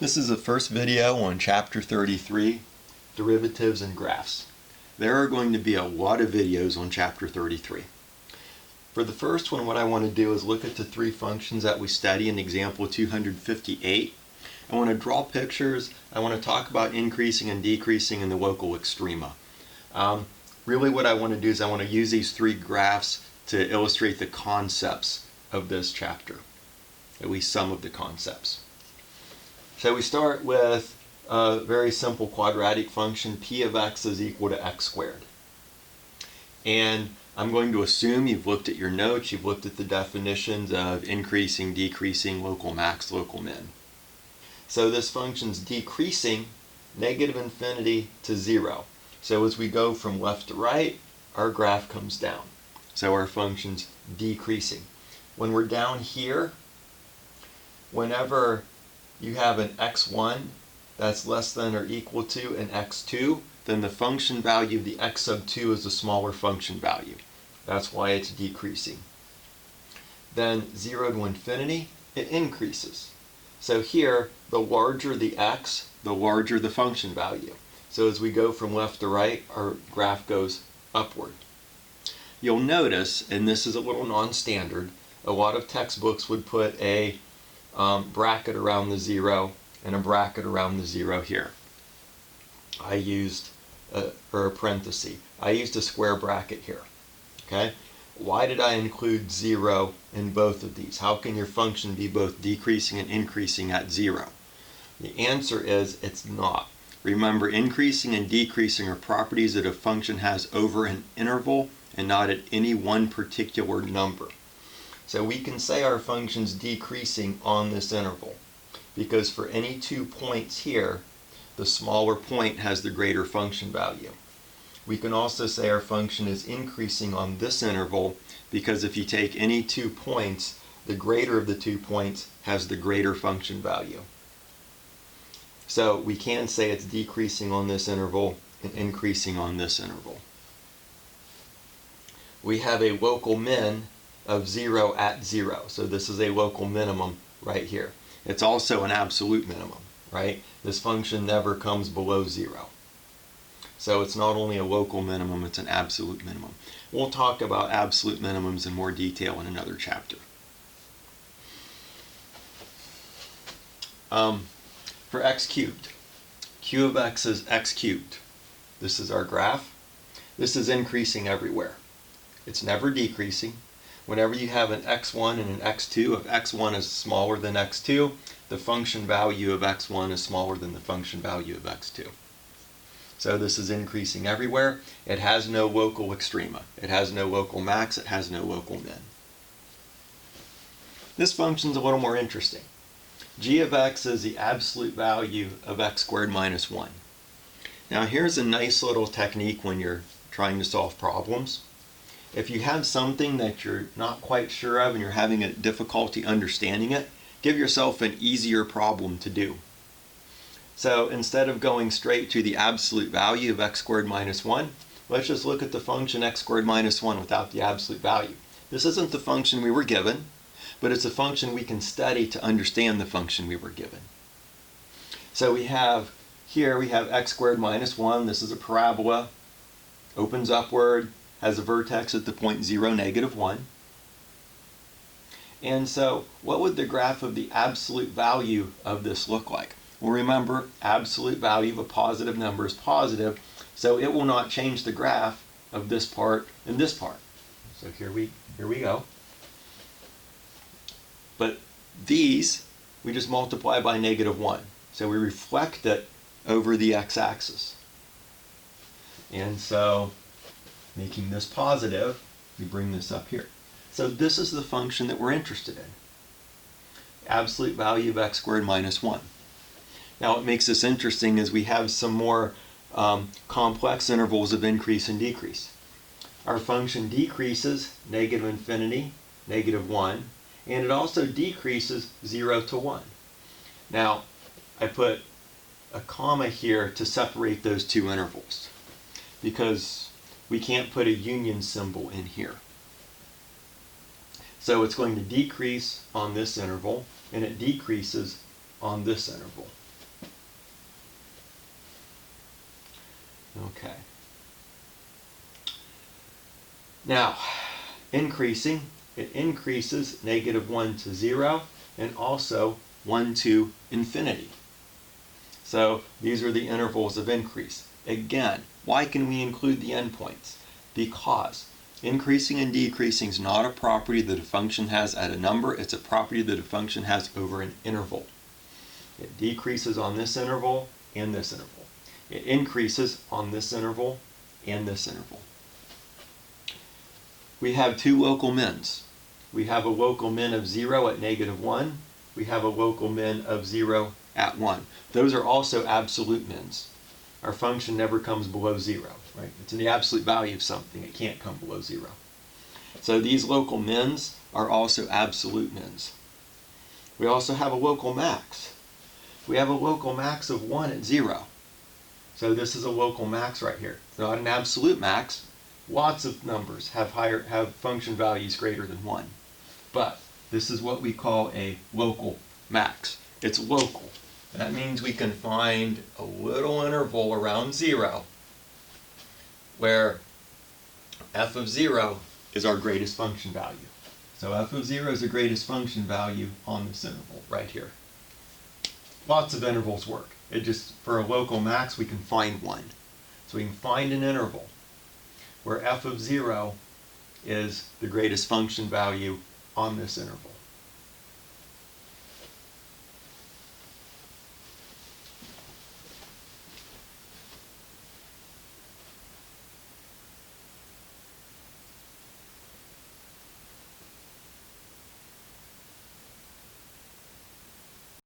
This is the first video on Chapter 33, Derivatives and Graphs. There are going to be a lot of videos on Chapter 33. For the first one, what I want to do is look at the three functions that we study in example 258. I want to draw pictures. I want to talk about increasing and decreasing in the local extrema. Really what I want to do is I want to use these three graphs to illustrate the concepts of this chapter, at least some of the concepts. So we start with a very simple quadratic function, p of x is equal to x squared. And I'm going to assume you've looked at your notes, you've looked at the definitions of increasing, decreasing, local max, local min. So this function's decreasing negative infinity to 0. So as we go from left to right, our graph comes down. So our function's decreasing. When we're down here, whenever you have an x1 that's less than or equal to an x2, then the function value of the x sub 2 is the smaller function value. That's why it's decreasing. Then 0 to infinity, it increases. So here, the larger the x, the larger the function value. So as we go from left to right, our graph goes upward. You'll notice, and this is a little non-standard, a lot of textbooks would put a bracket around the 0 and a bracket around the 0 here. I used a parenthesis. I used a square bracket here. Okay? Why did I include 0 in both of these? How can your function be both decreasing and increasing at 0? The answer is it's not. Remember, increasing and decreasing are properties that a function has over an interval and not at any one particular number. So we can say our function's decreasing on this interval because for any 2 points here, the smaller point has the greater function value. We can also say our function is increasing on this interval because if you take any 2 points, the greater of the 2 points has the greater function value. So we can say it's decreasing on this interval and increasing on this interval. We have a local min of 0 at 0. So this is a local minimum right here. It's also an absolute minimum, right? This function never comes below 0. So it's not only a local minimum, it's an absolute minimum. We'll talk about absolute minimums in more detail in another chapter. For x cubed, q of x is x cubed. This is our graph. This is increasing everywhere. It's never decreasing. Whenever you have an x1 and an x2, if x1 is smaller than x2, the function value of x1 is smaller than the function value of x2. So this is increasing everywhere. It has no local extrema. It has no local max. It has no local min. This function's a little more interesting. G of x is the absolute value of x squared minus 1. Now here's a nice little technique when you're trying to solve problems. If you have something that you're not quite sure of and you're having a difficulty understanding it, give yourself an easier problem to do. So instead of going straight to the absolute value of x squared minus 1, let's just look at the function x squared minus 1 without the absolute value. This isn't the function we were given, but it's a function we can study to understand the function we were given. So we have x squared minus 1. This is a parabola, opens upward, has a vertex at the point 0, negative 1. And so what would the graph of the absolute value of this look like? Well, remember, absolute value of a positive number is positive, so it will not change the graph of this part and this part. So here we go. But these, we just multiply by negative 1. So we reflect it over the x-axis. And so making this positive, we bring this up here. So this is the function that we're interested in. Absolute value of x squared minus 1. Now what makes this interesting is we have some more complex intervals of increase and decrease. Our function decreases negative infinity, negative 1, and it also decreases 0 to 1. Now I put a comma here to separate those two intervals because we can't put a union symbol in here. So it's going to decrease on this interval, and it decreases on this interval. Okay. Now, increasing, it increases -1 to 0 and also 1 to infinity. So these are the intervals of increase. Again, why can we include the endpoints? Because increasing and decreasing is not a property that a function has at a number, it's a property that a function has over an interval. It decreases on this interval and this interval. It increases on this interval and this interval. We have two local mins. We have a local min of 0 at -1. We have a local min of 0 at 1. Those are also absolute mins. Our function never comes below 0, right? It's the absolute value of something. It can't come below 0. So these local mins are also absolute mins. We also have a local max. We have a local max of 1 at 0. So this is a local max right here. It's not an absolute max. Lots of numbers have function values greater than 1. But this is what we call a local max. It's local. That means we can find a little interval around 0 where f of 0 is our greatest function value. So f of 0 is the greatest function value on this interval right here. Lots of intervals work. It just, for a local max, we can find one. So we can find an interval where f of 0 is the greatest function value on this interval.